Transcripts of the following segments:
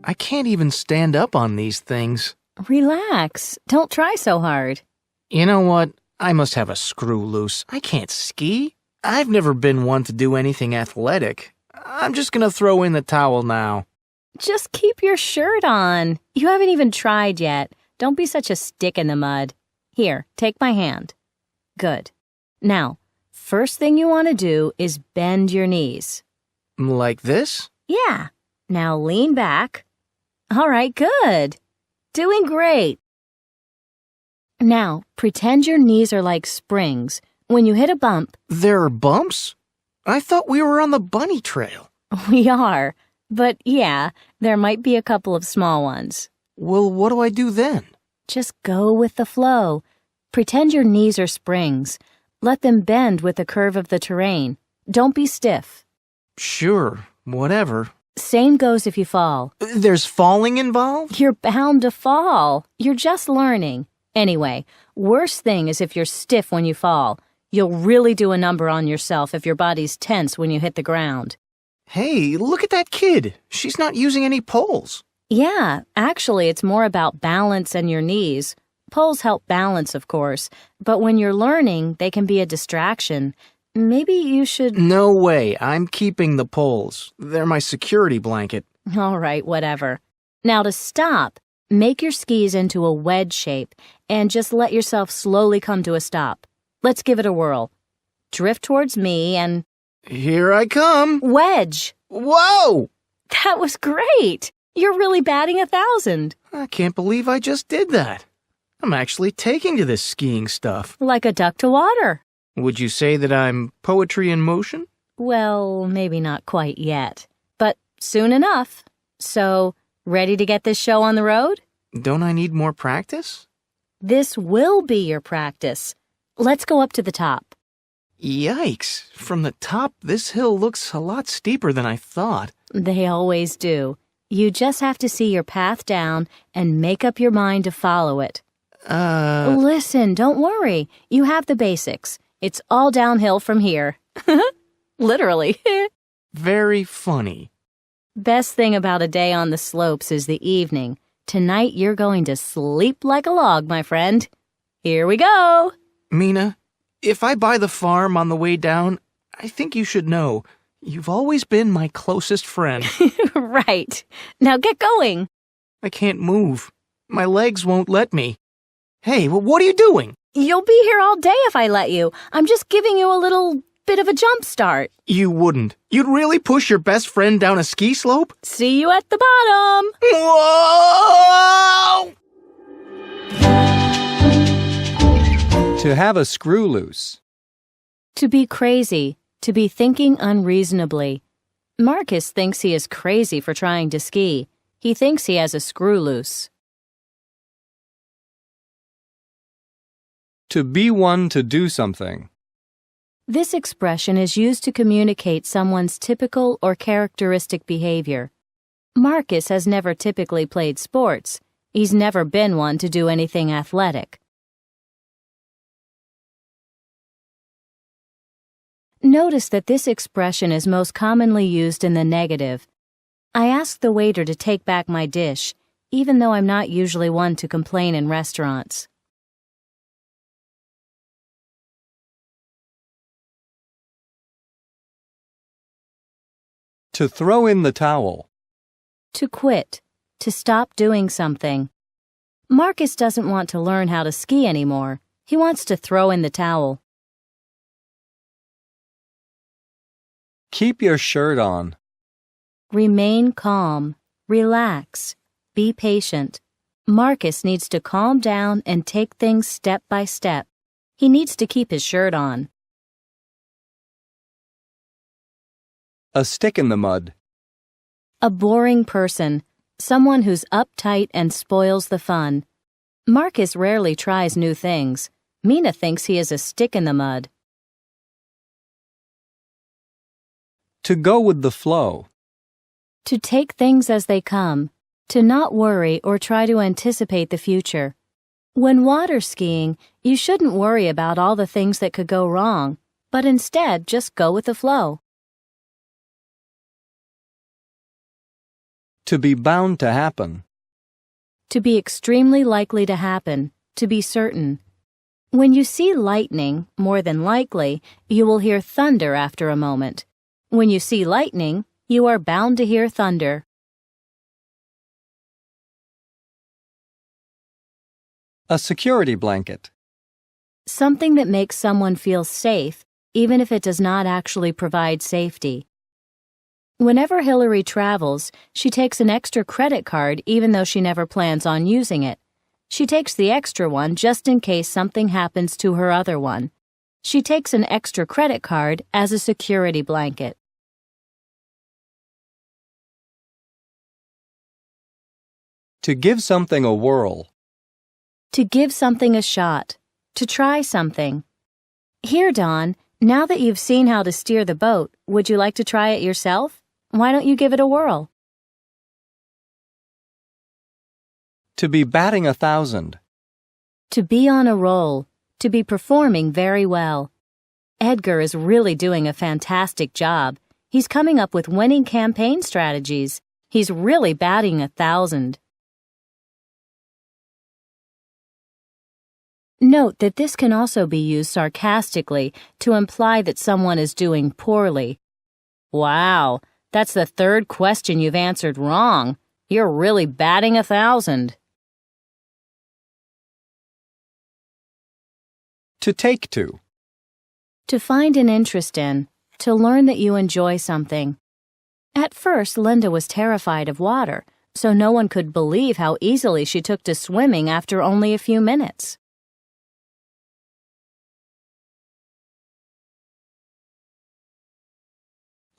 I can't even stand up on these things. Relax. Don't try so hard. You know what? I must have a screw loose. I can't ski. I've never been one to do anything athletic. I'm just gonna throw in the towel now. Just keep your shirt on. You haven't even tried yet. Don't be such a stick in the mud. Here, take my hand. Good. Now, first thing you want to do is bend your knees. Like this? Yeah. Now lean back. All right, good. Doing great. Now, pretend your knees are like springs. When you hit a bump, There are bumps? I thought we were on the bunny trail. we are. But yeah, there might be a couple of small ones. Well, what do I do then? Just go with the flow. Pretend your knees are springs. Let them bend with the curve of the terrain. Don't be stiff. Sure, whatever. Same goes if you fall. There's falling involved? You're bound to fall. You're just learning. Anyway, worst thing is if you're stiff when you fall. You'll really do a number on yourself if your body's tense when you hit the ground. Hey, look at that kid. She's not using any poles. Yeah, actually, it's more about balance and your knees. Poles help balance, of course, but when you're learning, they can be a distraction. Maybe you should... No way. I'm keeping the poles. They're my security blanket. All right, whatever. Now to stop, make your skis into a wedge shape and just let yourself slowly come to a stop. Let's give it a whirl. Drift towards me and... Here I come. Wedge! Whoa! That was great! You're really batting 1,000. I can't believe I just did that. I'm actually taking to this skiing stuff. Like a duck to water. Would you say that I'm poetry in motion? Well, maybe not quite yet, but soon enough. So, ready to get this show on the road? Don't I need more practice? This will be your practice. Let's go up to the top. Yikes. From the top, this hill looks a lot steeper than I thought. They always do. You just have to see your path down and make up your mind to follow it. Listen, don't worry. You have the basics. It's all downhill from here. Literally. Very funny. Best thing about a day on the slopes is the evening. Tonight you're going to sleep like a log, my friend. Here we go. Mina, if I buy the farm on the way down, I think you should know, you've always been my closest friend. Right. Now get going. I can't move. My legs won't let me. Hey, what are you doing? You'll be here all day if I let you. I'm just giving you a little bit of a jump start. You wouldn't. You'd really push your best friend down a ski slope? See you at the bottom. Whoa! To have a screw loose. To be crazy. To be thinking unreasonably. Marcus thinks he is crazy for trying to ski. He thinks he has a screw loose. To be one to do something. This expression is used to communicate someone's typical or characteristic behavior. Marcus has never typically played sports. He's never been one to do anything athletic. Notice that this expression is most commonly used in the negative. I asked the waiter to take back my dish, even though I'm not usually one to complain in restaurants. To throw in the towel. To quit. To stop doing something. Marcus doesn't want to learn how to ski anymore. He wants to throw in the towel. Keep your shirt on. Remain calm. Relax. Be patient. Marcus needs to calm down and take things step by step. He needs to keep his shirt on. A stick in the mud. A boring person. Someone who's uptight and spoils the fun. Marcus rarely tries new things. Mina thinks he is a stick in the mud. To go with the flow. To take things as they come. To not worry or try to anticipate the future. When water skiing, you shouldn't worry about all the things that could go wrong, but instead just go with the flow. To be bound to happen. To be extremely likely to happen, to be certain. When you see lightning, more than likely, you will hear thunder after a moment. When you see lightning, you are bound to hear thunder. A security blanket. Something that makes someone feel safe, even if it does not actually provide safety. Whenever Hillary travels, she takes an extra credit card even though she never plans on using it. She takes the extra one just in case something happens to her other one. She takes an extra credit card as a security blanket. To give something a whirl. To give something a shot. To try something. Here, Don, now that you've seen how to steer the boat, would you like to try it yourself? Why don't you give it a whirl? To be batting 1,000. To be on a roll. To be performing very well. Edgar is really doing a fantastic job. He's coming up with winning campaign strategies. He's really batting 1,000. Note that this can also be used sarcastically to imply that someone is doing poorly. Wow, that's the third question you've answered wrong. You're really batting 1,000. To take to. To find an interest in. To learn that you enjoy something. At first, Linda was terrified of water, so no one could believe how easily she took to swimming after only a few minutes.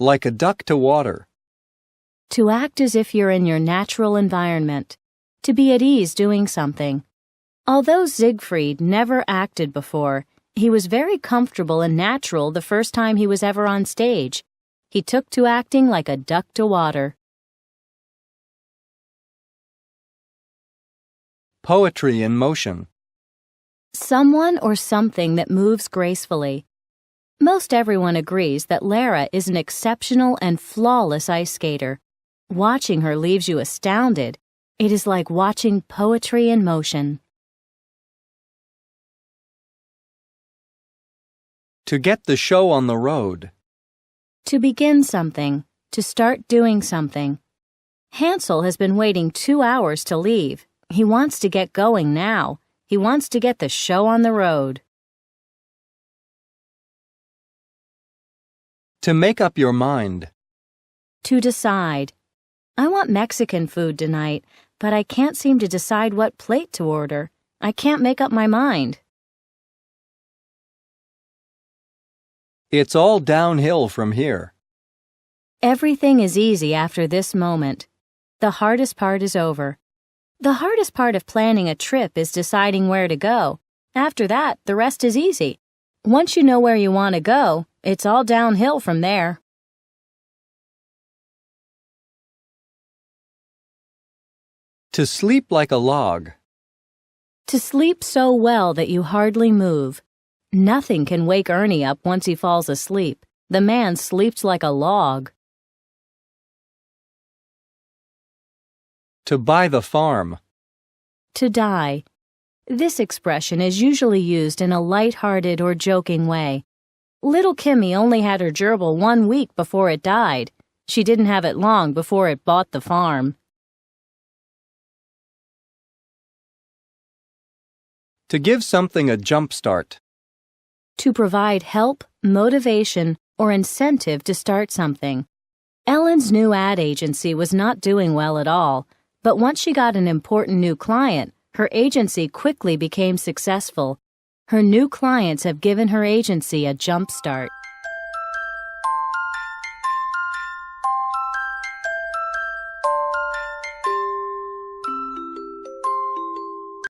Like a duck to water. To act as if you're in your natural environment. To be at ease doing something. Although Siegfried never acted before, he was very comfortable and natural the first time he was ever on stage. He took to acting like a duck to water. Poetry in motion. Someone or something that moves gracefully. Most everyone agrees that Lara is an exceptional and flawless ice skater. Watching her leaves you astounded. It is like watching poetry in motion. To get the show on the road. To begin something. To start doing something. Hansel has been waiting 2 hours to leave. He wants to get going now. He wants to get the show on the road. To make up your mind. To decide. I want Mexican food tonight, but I can't seem to decide what plate to order. I can't make up my mind. It's all downhill from here. Everything is easy after this moment. The hardest part is over. The hardest part of planning a trip is deciding where to go. After that, the rest is easy. Once you know where you want to go, it's all downhill from there. To sleep like a log. To sleep so well that you hardly move. Nothing can wake Ernie up once he falls asleep. The man sleeps like a log. To buy the farm. To die. This expression is usually used in a light-hearted or joking way. Little Kimmy only had her gerbil 1 week before it died. She didn't have it long before it bought the farm. To give something a jump start. To provide help, motivation, or incentive to start something. Ellen's new ad agency was not doing well at all, but once she got an important new client, her agency quickly became successful. Her new clients have given her agency a jump start.